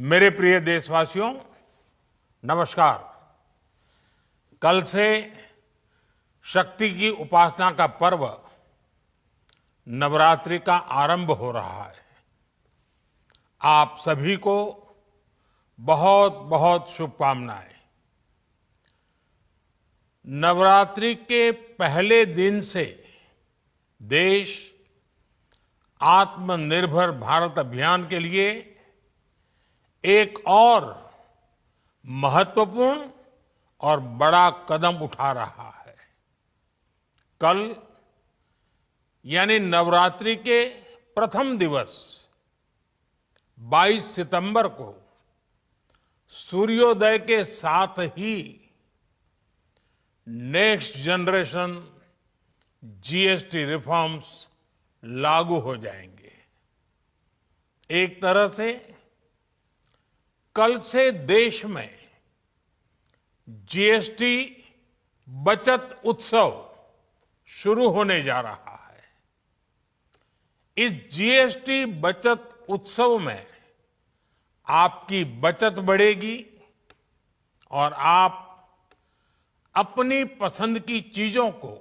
मेरे प्रिय देशवासियों, नमस्कार। कल से शक्ति की उपासना का पर्व नवरात्रि का आरंभ हो रहा है। आप सभी को बहुत बहुत शुभकामनाएं। नवरात्रि के पहले दिन से देश आत्मनिर्भर भारत अभियान के लिए एक और महत्वपूर्ण और बड़ा कदम उठा रहा है। कल यानी नवरात्रि के प्रथम दिवस 22 सितंबर को सूर्योदय के साथ ही नेक्स्ट जनरेशन जीएसटी रिफॉर्म्स लागू हो जाएंगे। एक तरह से कल से देश में जीएसटी बचत उत्सव शुरू होने जा रहा है। इस जीएसटी बचत उत्सव में आपकी बचत बढ़ेगी और आप अपनी पसंद की चीजों को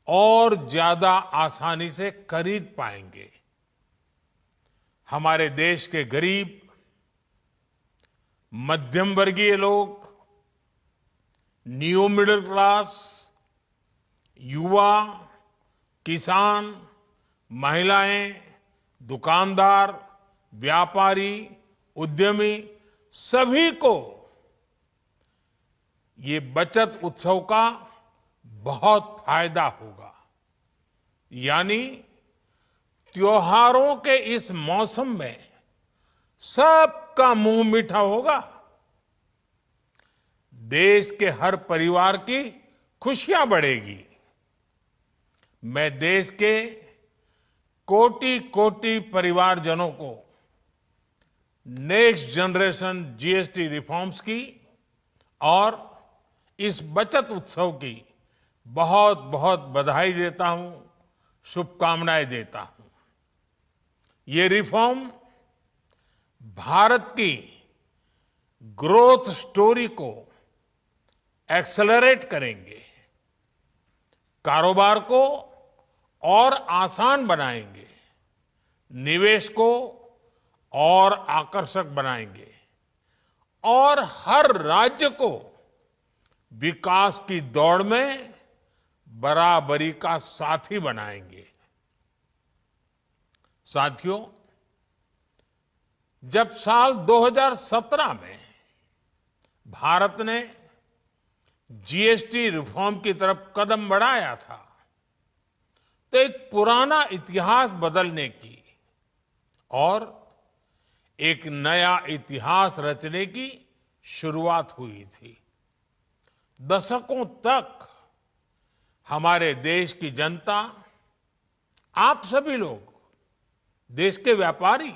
और ज्यादा आसानी से खरीद पाएंगे। हमारे देश के गरीब, मध्यम वर्गीय लोग, न्यू मिडिल क्लास, युवा, किसान, महिलाएं, दुकानदार, व्यापारी, उद्यमी, सभी को ये बचत उत्सव का बहुत फायदा होगा। यानी त्योहारों के इस मौसम में सबका मुंह मीठा होगा। देश के हर परिवार की खुशियां बढ़ेगी। मैं देश के कोटि कोटि परिवारजनों को नेक्स्ट जनरेशन जीएसटी रिफॉर्म्स की और इस बचत उत्सव की बहुत बहुत बधाई देता हूं, शुभकामनाएं देता हूं। ये रिफॉर्म भारत की ग्रोथ स्टोरी को एक्सेलरेट करेंगे, कारोबार को और आसान बनाएंगे, निवेश को और आकर्षक बनाएंगे और हर राज्य को विकास की दौड़ में बराबरी का साथी बनाएंगे। साथियों, जब साल 2017 में भारत ने जीएसटी रिफॉर्म की तरफ कदम बढ़ाया था, तो एक पुराना इतिहास बदलने की और एक नया इतिहास रचने की शुरुआत हुई थी। दशकों तक हमारे देश की जनता, आप सभी लोग, देश के व्यापारी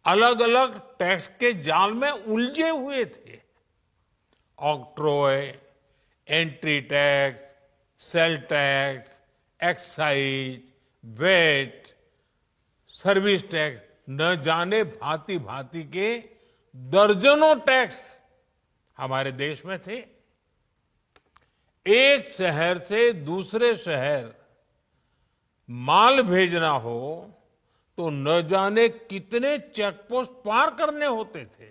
अलग अलग टैक्स के जाल में उलझे हुए थे। Octroi, entry tax, sale tax, excise, VAT, service tax, न जाने भांति भांति के दर्जनों टैक्स हमारे देश में थे। एक शहर से दूसरे शहर माल भेजना हो तो न जाने कितने चेकपोस्ट पार करने होते थे,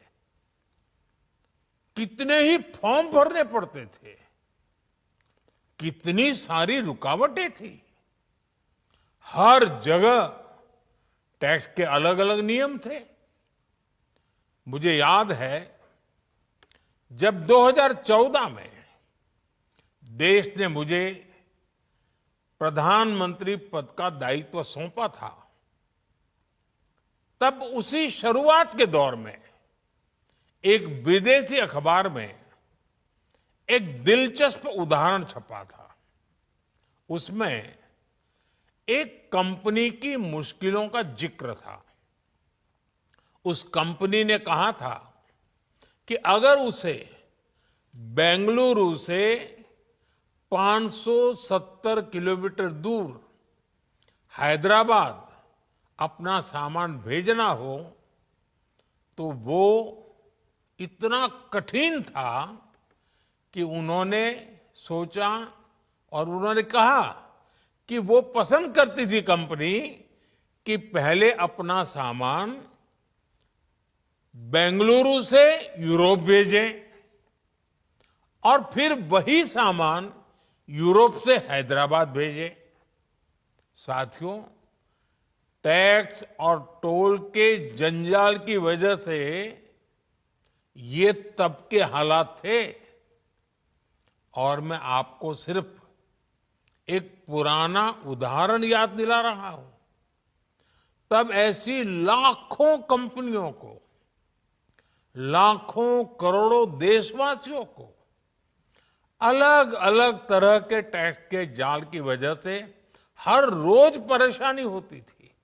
कितने ही फॉर्म भरने पड़ते थे, कितनी सारी रुकावटें थी। हर जगह टैक्स के अलग अलग नियम थे। मुझे याद है जब 2014 में देश ने मुझे प्रधानमंत्री पद का दायित्व सौंपा था, तब उसी शुरुआत के दौर में एक विदेशी अखबार में एक दिलचस्प उदाहरण छपा था। उसमें एक कंपनी की मुश्किलों का जिक्र था। उस कंपनी ने कहा था कि अगर उसे बेंगलुरु से 570 किलोमीटर दूर हैदराबाद अपना सामान भेजना हो तो वो इतना कठिन था कि उन्होंने सोचा और उन्होंने कहा कि वो पसंद करती थी कंपनी कि पहले अपना सामान बेंगलुरु से यूरोप भेजें और फिर वही सामान यूरोप से हैदराबाद भेजें। साथियों, टैक्स और टोल के जंजाल की वजह से ये तब के हालात थे। और मैं आपको सिर्फ एक पुराना उदाहरण याद दिला रहा हूं। तब ऐसी लाखों कंपनियों को, लाखों करोड़ों देशवासियों को अलग अलग तरह के टैक्स के जाल की वजह से हर रोज परेशानी होती थी।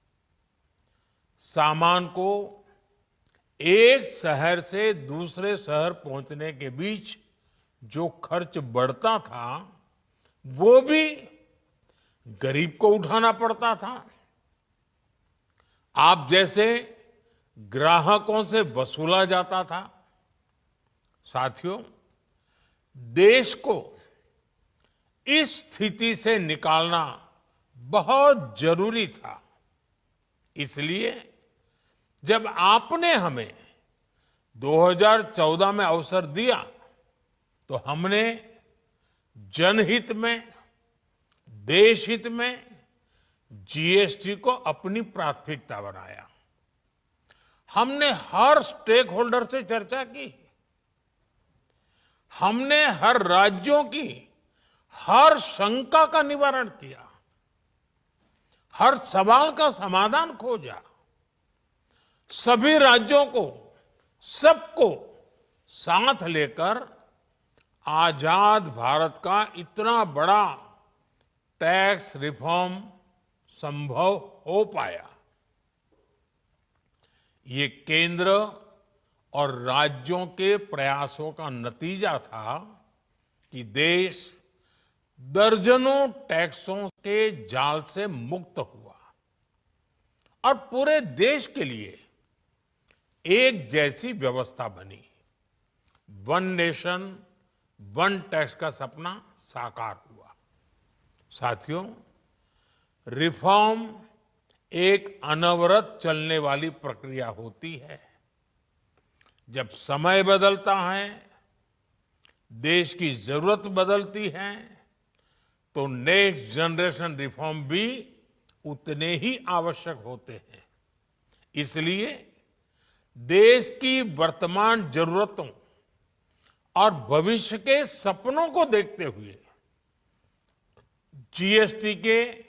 सामान को एक शहर से दूसरे शहर पहुंचने के बीच जो खर्च बढ़ता था वो भी गरीब को उठाना पड़ता था। आप जैसे ग्राहकों से वसूला जाता था। साथियों, देश को इस स्थिति से निकालना बहुत जरूरी था। इसलिए जब आपने हमें 2014 में अवसर दिया तो हमने जनहित में, देशहित में जीएसटी को अपनी प्राथमिकता बनाया। हमने हर स्टेक होल्डर से चर्चा की। हमने हर राज्यों की हर शंका का निवारण किया, हर सवाल का समाधान खोजा। सभी राज्यों को, सबको साथ लेकर आजाद भारत का इतना बड़ा टैक्स रिफॉर्म संभव हो पाया। ये केंद्र और राज्यों के प्रयासों का नतीजा था कि देश दर्जनों टैक्सों के जाल से मुक्त हुआ और पूरे देश के लिए एक जैसी व्यवस्था बनी। वन नेशन वन टैक्स का सपना साकार हुआ। साथियों, रिफॉर्म एक अनवरत चलने वाली प्रक्रिया होती है। जब समय बदलता है, देश की जरूरत बदलती है, तो नेक्स्ट जनरेशन रिफॉर्म भी उतने ही आवश्यक होते हैं। इसलिए देश की वर्तमान जरूरतों और भविष्य के सपनों को देखते हुए जीएसटी के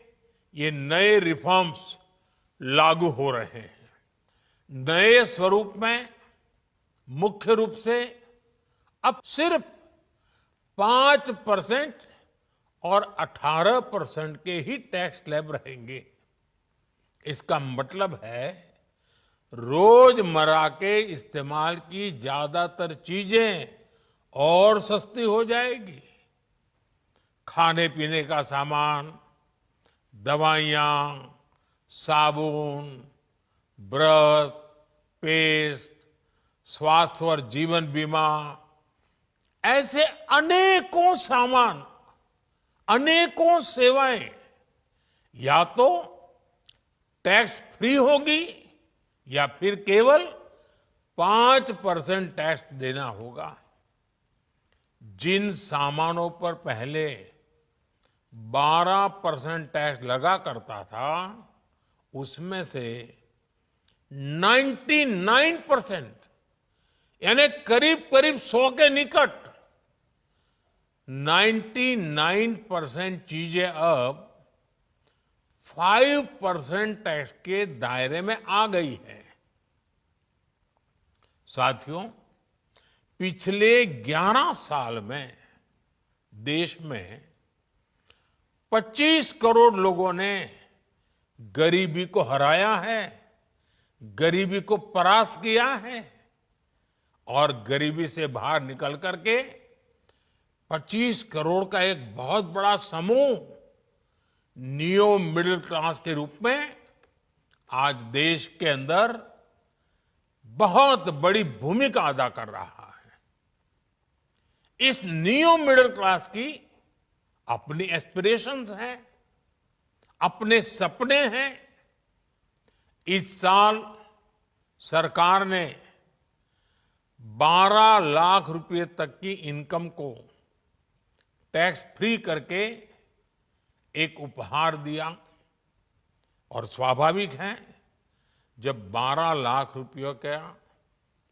ये नए रिफॉर्म्स लागू हो रहे हैं। नए स्वरूप में मुख्य रूप से अब सिर्फ 5% और 18% के ही टैक्स स्लैब रहेंगे। इसका मतलब है रोजमर्रा के इस्तेमाल की ज्यादातर चीजें और सस्ती हो जाएगी। खाने पीने का सामान, दवाइयां, साबुन, ब्रश, पेस्ट, स्वास्थ्य और जीवन बीमा, ऐसे अनेकों सामान, अनेकों सेवाएं या तो टैक्स फ्री होगी या फिर केवल 5% टैक्स देना होगा। जिन सामानों पर पहले 12% टैक्स लगा करता था, उसमें से 99% यानी करीब करीब 100 के निकट 99% चीजें अब 5% टैक्स के दायरे में आ गई है। साथियों, पिछले 11 साल में देश में 25 करोड़ लोगों ने गरीबी को हराया है, गरीबी को परास्त किया है और गरीबी से बाहर निकल करके 25 करोड़ का एक बहुत बड़ा समूह नियो मिडिल क्लास के रूप में आज देश के अंदर बहुत बड़ी भूमिका अदा कर रहा है। इस न्यू मिडिल क्लास की अपनी एस्पिरेशंस हैं, अपने सपने हैं। इस साल सरकार ने 12 लाख रुपए तक की इनकम को टैक्स फ्री करके एक उपहार दिया। और स्वाभाविक है, जब 12 लाख रुपयों का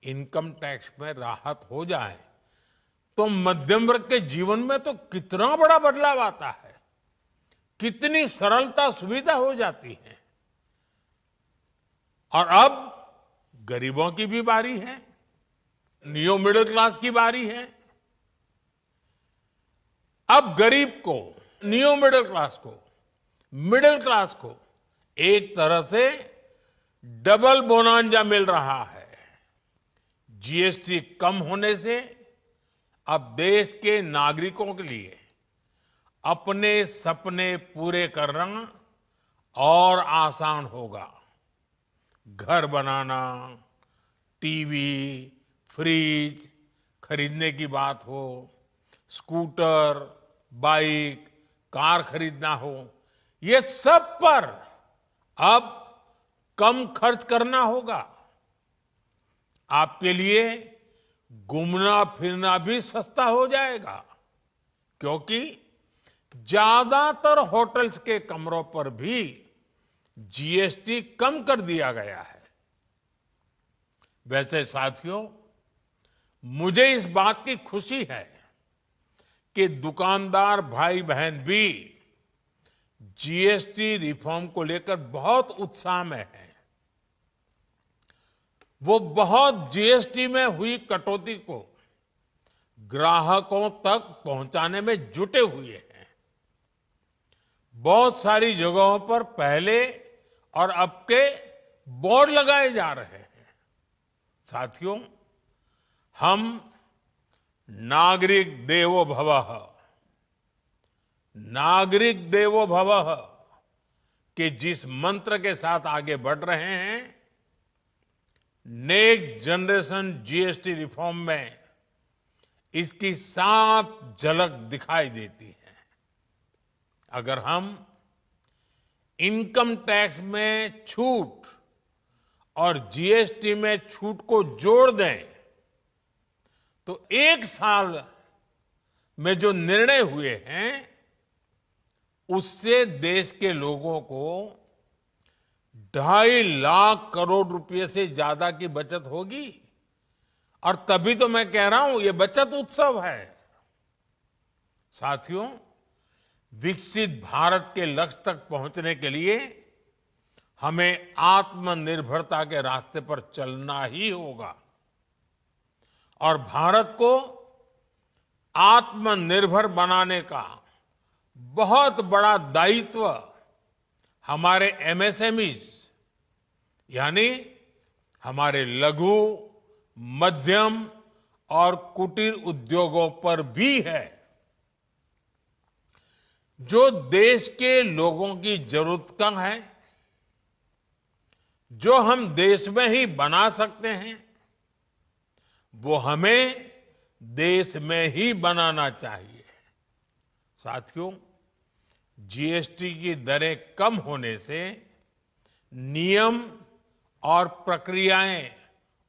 इनकम टैक्स में राहत हो जाए तो मध्यम वर्ग के जीवन में तो कितना बड़ा बदलाव आता है, कितनी सरलता सुविधा हो जाती है। और अब गरीबों की भी बारी है, न्यू मिडिल क्लास की बारी है। अब गरीब को, न्यू मिडिल क्लास को एक तरह से डबल बोनांजा मिल रहा है। जीएसटी कम होने से अब देश के नागरिकों के लिए अपने सपने पूरे करना और आसान होगा। घर बनाना, टीवी, फ्रिज खरीदने की बात हो, स्कूटर, बाइक, कार खरीदना हो, ये सब पर अब कम खर्च करना होगा। आपके लिए घूमना फिरना भी सस्ता हो जाएगा, क्योंकि ज्यादातर होटल्स के कमरों पर भी जीएसटी कम कर दिया गया है। वैसे साथियों, मुझे इस बात की खुशी है कि दुकानदार भाई बहन भी जीएसटी रिफॉर्म को लेकर बहुत उत्साह में हैं। वो बहुत जीएसटी में हुई कटौती को ग्राहकों तक पहुंचाने में जुटे हुए हैं। बहुत सारी जगहों पर पहले और अब के बोर्ड लगाए जा रहे हैं। साथियों, हम नागरिक देवो भवः के जिस मंत्र के साथ आगे बढ़ रहे हैं, नेक्स्ट जनरेशन जीएसटी रिफॉर्म में इसकी साफ झलक दिखाई देती है। अगर हम इनकम टैक्स में छूट और जीएसटी में छूट को जोड़ दें तो एक साल में जो निर्णय हुए हैं उससे देश के लोगों को 2.5 लाख करोड़ रुपए से ज्यादा की बचत होगी। और तभी तो मैं कह रहा हूं, ये बचत उत्सव है। साथियों, विकसित भारत के लक्ष्य तक पहुंचने के लिए हमें आत्मनिर्भरता के रास्ते पर चलना ही होगा। और भारत को आत्मनिर्भर बनाने का बहुत बड़ा दायित्व हमारे एमएसएमईज यानी हमारे लघु, मध्यम और कुटीर उद्योगों पर भी है, जो देश के लोगों की जरूरत का है, जो हम देश में ही बना सकते हैं, वो हमें देश में ही बनाना चाहिए। साथियों, जीएसटी की दरें कम होने से नियम और प्रक्रियाएं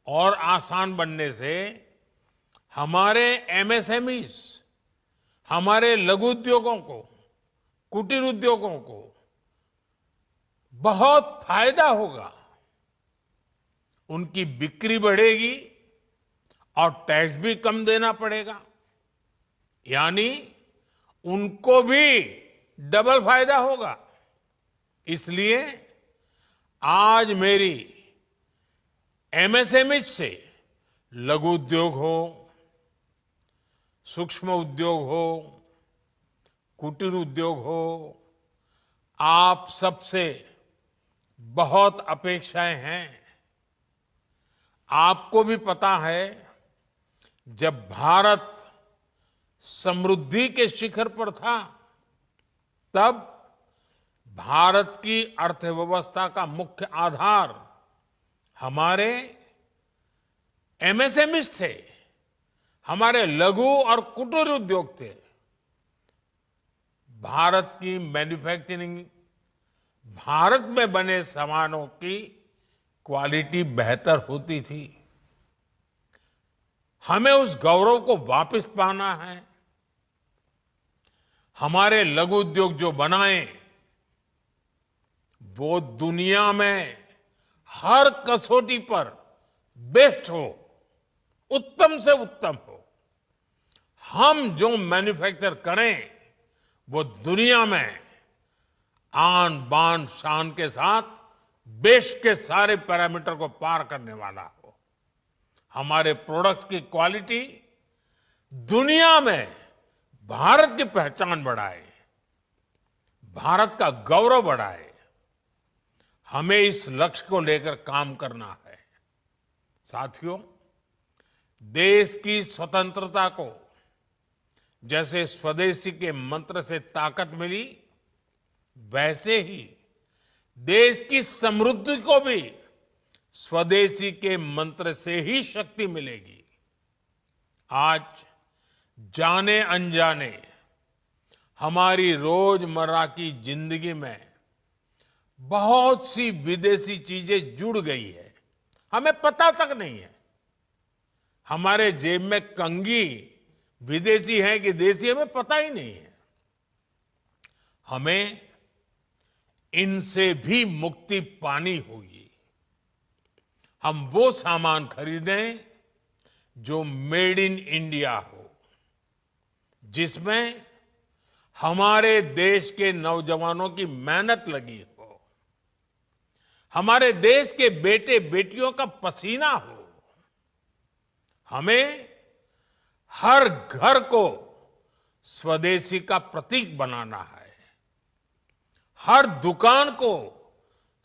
और आसान बनने से हमारे एमएसएमईज, हमारे लघु उद्योगों को, कुटीर उद्योगों को बहुत फायदा होगा। उनकी बिक्री बढ़ेगी और टैक्स भी कम देना पड़ेगा, यानी उनको भी डबल फायदा होगा। इसलिए आज मेरी एमएसएमई से लघु उद्योग हो, सूक्ष्म उद्योग हो, कुटीर उद्योग हो, आप सबसे बहुत अपेक्षाएं हैं। आपको भी पता है, जब भारत समृद्धि के शिखर पर था, तब भारत की अर्थव्यवस्था का मुख्य आधार हमारे एमएसएमईज थे, हमारे लघु और कुटीर उद्योग थे। भारत की मैन्युफैक्चरिंग, भारत में बने सामानों की क्वालिटी बेहतर होती थी। हमें उस गौरव को वापस पाना है। हमारे लघु उद्योग जो बनाए वो दुनिया में हर कसौटी पर बेस्ट हो, उत्तम से उत्तम हो। हम जो मैन्युफैक्चर करें वो दुनिया में आन बान शान के साथ बेस्ट के सारे पैरामीटर को पार करने वाला हो। हमारे प्रोडक्ट्स की क्वालिटी दुनिया में भारत की पहचान बढ़ाए, भारत का गौरव बढ़ाए। हमें इस लक्ष्य को लेकर काम करना है। साथियों, देश की स्वतंत्रता को जैसे स्वदेशी के मंत्र से ताकत मिली, वैसे ही देश की समृद्धि को भी स्वदेशी के मंत्र से ही शक्ति मिलेगी। आज जाने अनजाने हमारी रोजमर्रा की जिंदगी में बहुत सी विदेशी चीजें जुड़ गई है, हमें पता तक नहीं है। हमारे जेब में कंघी विदेशी है कि देसी, हमें पता ही नहीं है। हमें इनसे भी मुक्ति पानी होगी। हम वो सामान खरीदें जो मेड इन इंडिया हो, जिसमें हमारे देश के नौजवानों की मेहनत लगी हो, हमारे देश के बेटे बेटियों का पसीना हो। हमें हर घर को स्वदेशी का प्रतीक बनाना है, हर दुकान को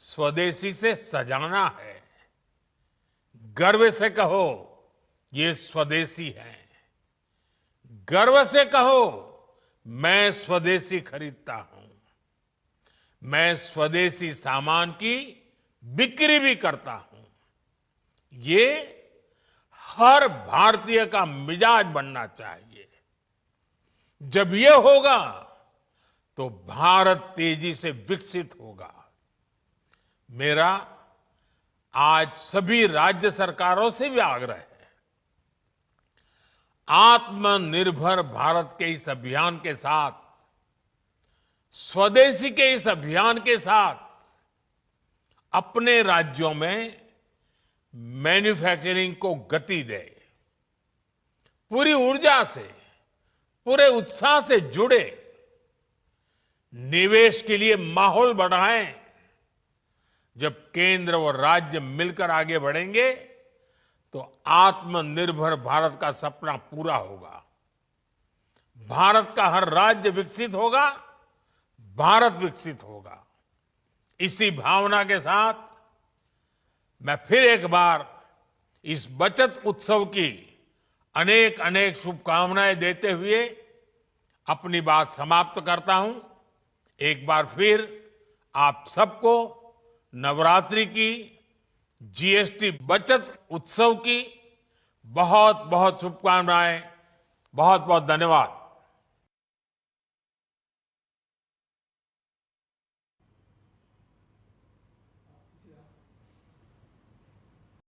स्वदेशी से सजाना है। गर्व से कहो ये स्वदेशी है, गर्व से कहो मैं स्वदेशी खरीदता हूं, मैं स्वदेशी सामान की बिक्री भी करता हूं। ये हर भारतीय का मिजाज बनना चाहिए। जब ये होगा तो भारत तेजी से विकसित होगा। मेरा आज सभी राज्य सरकारों से भी आग्रह है, आत्मनिर्भर भारत के इस अभियान के साथ, स्वदेशी के इस अभियान के साथ अपने राज्यों में मैन्युफैक्चरिंग को गति दे, पूरी ऊर्जा से, पूरे उत्साह से जुड़े, निवेश के लिए माहौल बढ़ाएं। जब केंद्र और राज्य मिलकर आगे बढ़ेंगे तो आत्मनिर्भर भारत का सपना पूरा होगा। भारत का हर राज्य विकसित होगा, भारत विकसित होगा। इसी भावना के साथ मैं फिर एक बार इस बचत उत्सव की अनेक अनेक शुभकामनाएं देते हुए अपनी बात समाप्त करता हूं। एक बार फिर आप सबको नवरात्रि की, जीएसटी बचत उत्सव की बहुत बहुत शुभकामनाएं। बहुत बहुत धन्यवाद।